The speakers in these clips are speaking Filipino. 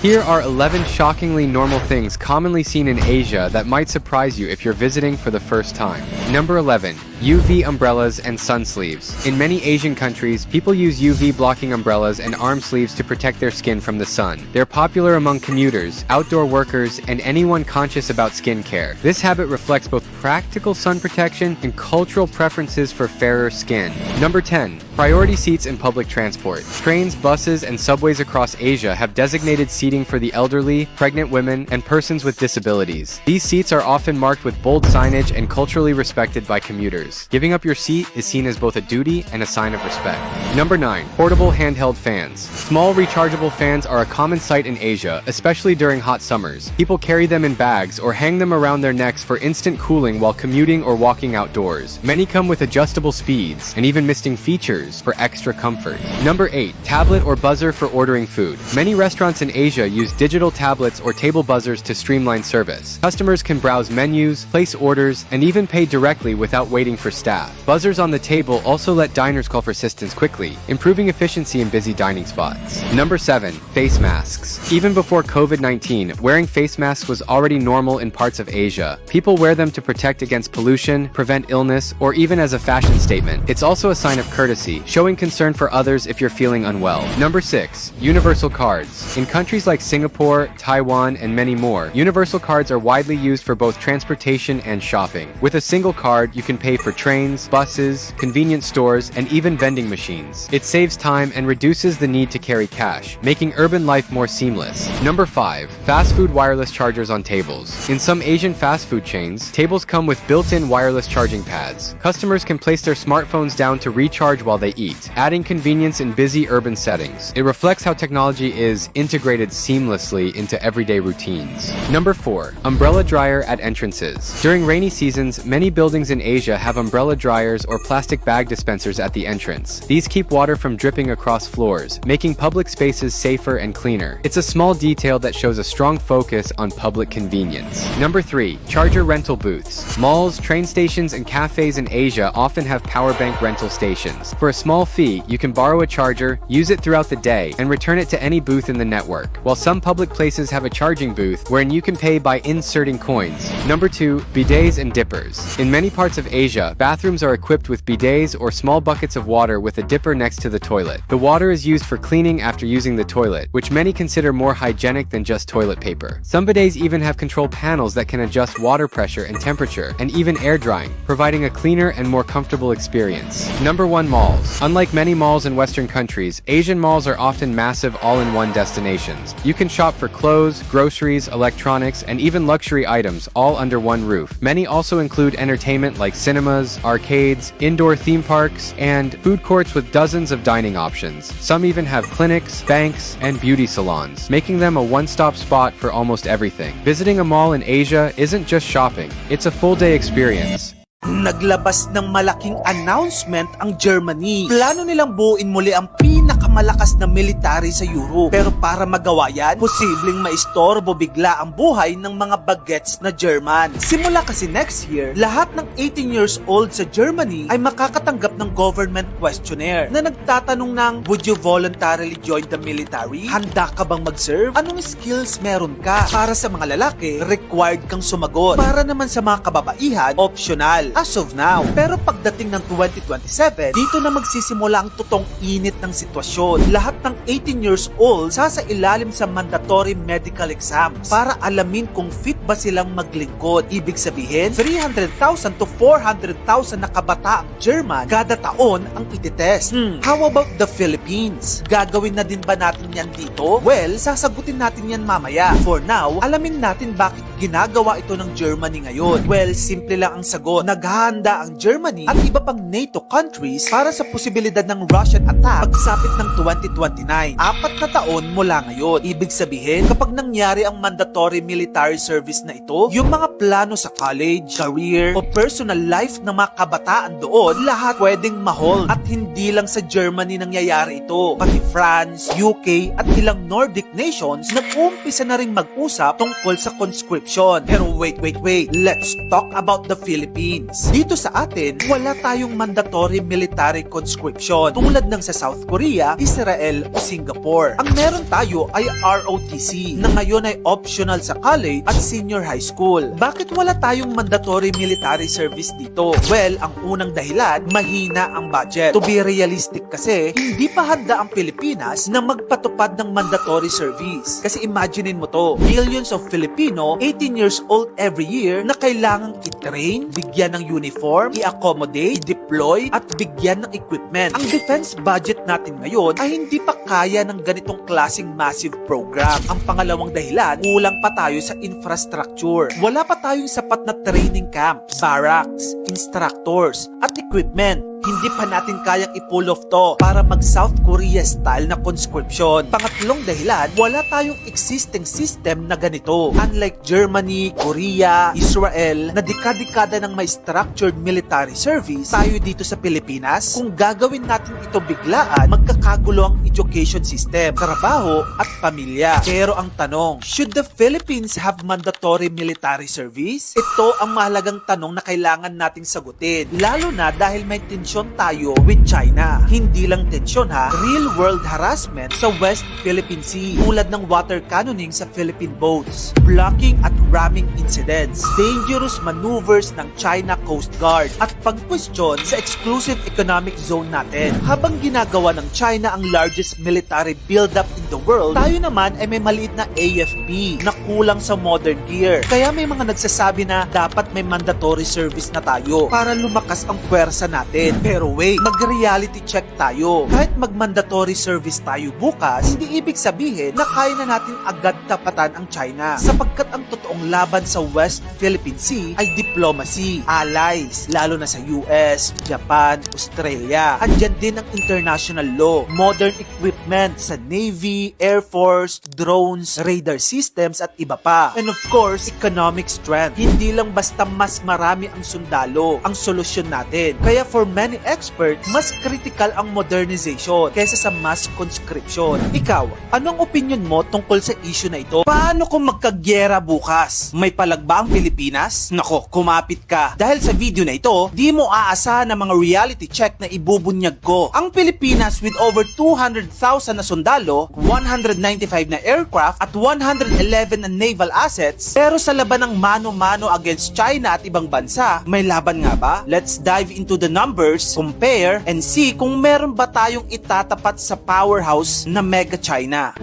Here are 11 shockingly normal things commonly seen in Asia that might surprise you if you're visiting for the first time. Number 11. UV umbrellas and sun sleeves. In many Asian countries, people use UV blocking umbrellas and arm sleeves to protect their skin from the sun. They're popular among commuters, outdoor workers, and anyone conscious about skincare. This habit reflects both practical sun protection and cultural preferences for fairer skin. Number 10. Priority seats in public transport. Trains, buses, and subways across Asia have designated seating for the elderly, pregnant women, and persons with disabilities. These seats are often marked with bold signage and culturally respected by commuters. Giving up your seat is seen as both a duty and a sign of respect. Number 9. Portable handheld fans. Small rechargeable fans are a common sight in Asia, especially during hot summers. People carry them in bags or hang them around their necks for instant cooling while commuting or walking outdoors. Many come with adjustable speeds and even misting features for extra comfort. Number 8. Tablet or buzzer for ordering food. Many restaurants in Asia use digital tablets or table buzzers to streamline service. Customers can browse menus, place orders, and even pay directly without waiting for staff. Buzzers on the table also let diners call for assistance quickly, improving efficiency in busy dining spots. Number 7. Face masks. Even before COVID-19, wearing face masks was already normal in parts of Asia. People wear them to protect against pollution, prevent illness, or even as a fashion statement. It's also a sign of courtesy, showing concern for others if you're feeling unwell. Number 6. Universal cards. In countries like Singapore, Taiwan, and many more, universal cards are widely used for both transportation and shopping. With a single card, you can pay for trains, buses, convenience stores, and even vending machines. It saves time and reduces the need to carry cash, making urban life more seamless. Number 5. Fast food wireless chargers on tables. In some Asian fast food chains, tables come with built-in wireless charging pads. Customers can place their smartphones down to recharge while they eat, adding convenience in busy urban settings. It reflects how technology is integrated seamlessly into everyday routines. Number 4. Umbrella dryer at entrances. During rainy seasons, many buildings in Asia have umbrella dryers or plastic bag dispensers at the entrance. These keep water from dripping across floors, making public spaces safer and cleaner. It's a small detail that shows a strong focus on public convenience. Number 3. Charger rental booths. Malls, train stations, and cafes in Asia often have power bank rental stations. For a small fee, you can borrow a charger, use it throughout the day, and return it to any booth in the network, while some public places have a charging booth wherein you can pay by inserting coins. Number 2. Bidets and dippers. In many parts of Asia, bathrooms are equipped with bidets or small buckets of water with a dipper next to the toilet. The water is used for cleaning after using the toilet, which many consider more hygienic than just toilet paper. Some bidets even have control panels that can adjust water pressure and temperature, and even air drying, providing a cleaner and more comfortable experience. Number 1. Malls. Unlike many malls in Western countries, Asian malls are often massive all-in-one destinations. You can shop for clothes, groceries, electronics, and even luxury items all under one roof. Many also include entertainment like cinemas, arcades, indoor theme parks, and food courts with dozens of dining options. Some even have clinics, banks, and beauty salons, making them a one-stop spot for almost everything. Visiting a mall in Asia isn't just shopping, it's a full-day experience. Naglabas ng malaking announcement ang Germany. Plano nilang buuin muli ang pinakamalakas na military sa Europe. Pero para magawa yan, posibleng maistorbo bigla ang buhay ng mga bagets na German. Simula kasi next year, lahat ng 18 years old sa Germany ay makakatanggap ng government questionnaire na nagtatanong ng, would you voluntarily join the military? Handa ka bang mag-serve? Anong skills meron ka? Para sa mga lalaki, required kang sumagot. Para naman sa mga kababaihan, optional. As of now. Pero pagdating ng 2027, dito na magsisimula ang totoong init ng sitwasyon. Lahat ng 18 years old sasailalim sa mandatory medical exams para alamin kung fit ba silang maglingkod. Ibig sabihin, 300,000 to 400,000 na kabataang German kada taon ang ititest. How about the Philippines? Gagawin na din ba natin yan dito? Well, sasagutin natin yan mamaya. For now, alamin natin bakit ginagawa ito ng Germany ngayon. Well, simple lang ang sagot. Naghahanda ang Germany at iba pang NATO countries para sa posibilidad ng Russian attack pagsapit ng 2029. 4 na taon mula ngayon. Ibig sabihin, kapag nangyari ang mandatory military service na ito, yung mga plano sa college, career, o personal life ng mga kabataan doon, lahat pwedeng ma-hold. At hindi lang sa Germany nangyayari ito. Pati France, UK, at ilang Nordic nations nag-uumpisa na rin mag-usap tungkol sa conscription conscription. Pero wait. Let's talk about the Philippines. Dito sa atin, wala tayong mandatory military conscription tulad ng sa South Korea, Israel o Singapore. Ang meron tayo ay ROTC na ngayon ay optional sa college at senior high school. Bakit wala tayong mandatory military service dito? Well, ang unang dahilan, mahina ang budget. To be realistic kasi, hindi pa handa ang Pilipinas na magpatupad ng mandatory service. Kasi imaginein mo to, millions of Filipino, 18 years old every year na kailangang i-train, bigyan ng uniform, i-accommodate, i-deploy, at bigyan ng equipment. Ang defense budget natin ngayon ay hindi pa kaya ng ganitong klaseng massive program. Ang pangalawang dahilan, kulang pa tayo sa infrastructure. Wala pa tayong sapat na training camps, barracks, instructors, at equipment. Hindi pa natin kayang i-pull off to para mag-South Korea style na conscription. Pangatlong dahilan, wala tayong existing system na ganito. Unlike Germany, Korea, Israel, na dekada-dekada ng may structured military service, tayo dito sa Pilipinas, kung gagawin natin ito biglaan, magkakagulo ang education system, trabaho at pamilya. Pero ang tanong, should the Philippines have mandatory military service? Ito ang mahalagang tanong na kailangan nating sagutin. Lalo na dahil may tensyon tayo with China. Hindi lang tensyon ha, real world harassment sa West Philippine Sea tulad ng water cannoning sa Philippine boats, blocking at ramming incidents, dangerous maneuvers ng China Coast Guard at pagkwestiyon sa exclusive economic zone natin. Habang ginagawa ng China ang largest military build-up in the world, tayo naman ay may maliit na AFP na kulang sa modern gear. Kaya may mga nagsasabi na dapat may mandatory service na tayo para lumakas ang puwersa natin. Pero wait, mag-reality check tayo. Kahit mag-mandatory service tayo bukas, hindi ibig sabihin na kaya na natin agad tapatan ang China. Sapagkat ang totoong laban sa West Philippine Sea ay diplomacy, allies, lalo na sa US, Japan, Australia. Andyan din ang international law, modern equipment sa Navy, Air Force, drones, radar systems at iba pa. And of course, economic strength. Hindi lang basta mas marami ang sundalo ang solusyon natin. Kaya for many experts, mas critical ang modernization kaysa sa mass conscription. Ikaw, anong opinion mo tungkol sa issue na ito? Paano kung magkagyera bukas? May palag ba ang Pilipinas? Nako, kumapit ka. Dahil sa video na ito, di mo aasahan ng mga reality check na ibubunyag ko. Ang Pilipinas with over 200,000 na sundalo, 195 na aircraft at 111 na naval assets, pero sa laban ng mano-mano against China at ibang bansa, may laban nga ba? Let's dive into the numbers, compare, and see kung meron ba tayong itatapat sa powerhouse na Mega China.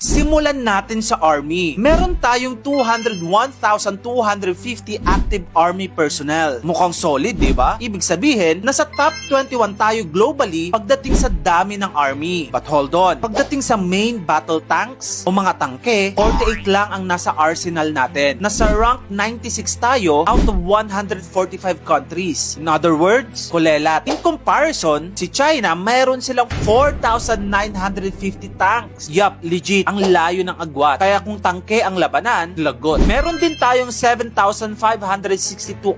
Simulan natin sa Army. Meron tayong 201,250 active Army personnel. Mukhang solid, di ba? Ibig sabihin, nasa top 21 tayo globally pagdating sa dami ng Army. But hold on, pagdating sa main battle tanks o mga tangke, 48 lang ang nasa arsenal natin. Nasa rank 96 tayo out of 145 countries. In other words, kulelat. In comparison, si China, mayroon silang 4,950 tanks. Yup, legit. Ang layo ng agwat. Kaya kung tangke ang labanan, lagot. Meron din tayong 7,562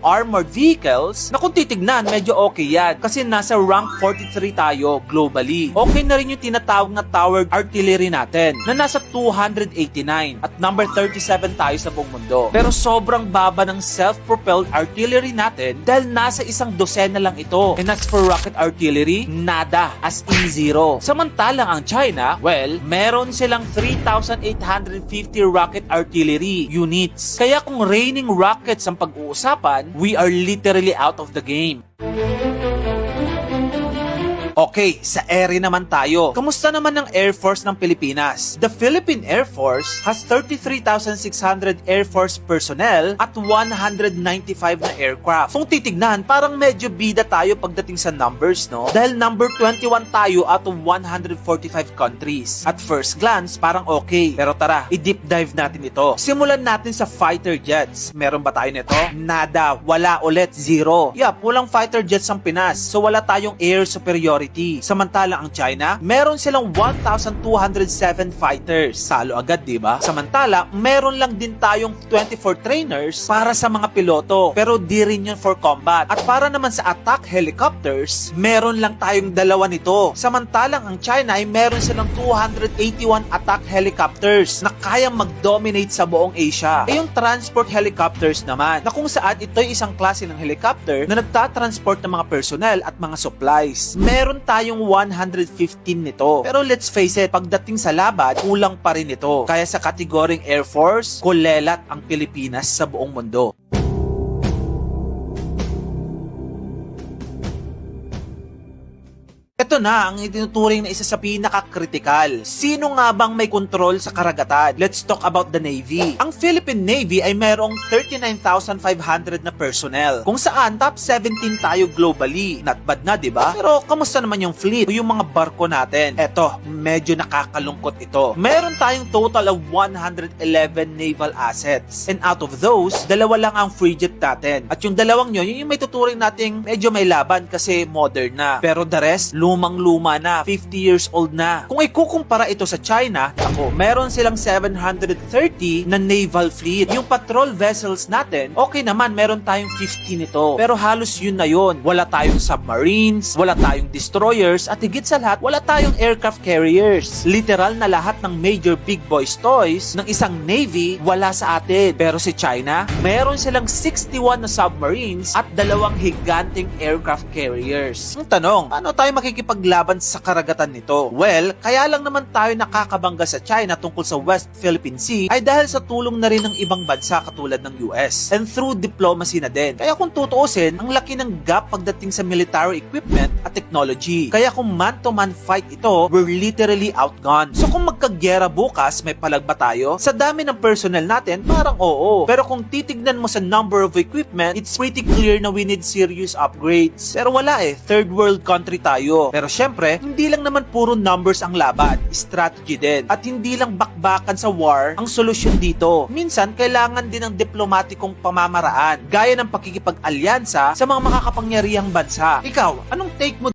armored vehicles na kung titignan, medyo okay yan. Kasi nasa rank 43 tayo globally. Okay na rin yung tinatawag na towered artillery natin na nasa 289 at number 37 tayo sa buong mundo. Pero sobrang baba ng self-propelled artillery natin dahil nasa isang dosena lang ito. And as for rocket artillery, nada, as in zero. Samantalang ang China, well, meron silang 3,850 rocket artillery units. Kaya kung raining rockets ang pag-uusapan, we are literally out of the game. Okay, sa ere naman tayo. Kamusta naman ang Air Force ng Pilipinas? The Philippine Air Force has 33,600 Air Force personnel at 195 na aircraft. Kung titignan, parang medyo bida tayo pagdating sa numbers, no? Dahil number 21 tayo out of 145 countries. At first glance, parang okay. Pero tara, i-deep dive natin ito. Simulan natin sa fighter jets. Meron ba tayo nito? Nada. Wala ulit. Zero. Yup, walang fighter jets ang Pinas. So wala tayong air superiority. priority. Samantalang ang China, meron silang 1,207 fighters. Salo agad, di ba? Samantala, meron lang din tayong 24 trainers para sa mga piloto. Pero di rin yun for combat. At para naman sa attack helicopters, meron lang tayong 2 nito. Samantalang ang China ay meron silang 281 attack helicopters na kayang mag-dominate sa buong Asia. E yung transport helicopters naman, na kung saan ito'y isang klase ng helicopter na nagtatransport ng mga personnel at mga supplies. Meron tayong 115 nito. Pero let's face it, pagdating sa laban, kulang pa rin ito. Kaya sa kategoring Air Force, kulelat ang Pilipinas sa buong mundo. Ito na ang itinuturing na isa sa pinaka-critical. Sino nga bang may kontrol sa karagatan? Let's talk about the Navy. Ang Philippine Navy ay mayroong 39,500 na personnel. Kung saan, top 17 tayo globally. Not bad na, di ba? Pero, kamusta naman yung fleet? O yung mga barko natin? Eto, medyo nakakalungkot ito. Meron tayong total of 111 naval assets. And out of those, 2 lang ang frigate natin. At yung 2 yun, yung may tuturing nating medyo may laban kasi modern na. Pero the rest, lumang-luma na, 50 years old na. Kung ikukumpara ito sa China, meron silang 730 na naval fleet. Yung patrol vessels natin, okay naman, meron tayong 50 nito. Pero halos yun na yun. Wala tayong submarines, wala tayong destroyers, at higit sa lahat, wala tayong aircraft carriers. Literal na lahat ng major big boys toys ng isang navy, wala sa atin. Pero si China, meron silang 61 na submarines at 2 higanting aircraft carriers. Ang tanong, paano tayo makikipaglaban sa karagatan nito? Well, kaya lang naman tayo nakakabangga sa China tungkol sa West Philippine Sea ay dahil sa tulong na rin ng ibang bansa katulad ng US and through diplomacy na din. Kaya kung tutuusin, ang laki ng gap pagdating sa military equipment at technology. Kaya kung man-to-man fight ito, we're literally outgunned. So kung magkagyera bukas, may palag ba tayo? Sa dami ng personnel natin, parang oo. Pero kung titignan mo sa number of equipment, it's pretty clear na we need serious upgrades. Pero wala third world country tayo. Pero syempre, hindi lang naman puro numbers ang laban, strategy din. At hindi lang bakbakan sa war ang solusyon dito. Minsan, kailangan din ng diplomatikong pamamaraan, gaya ng pakikipag-alyansa sa mga makakapangyarihang bansa. Ikaw, anong take mo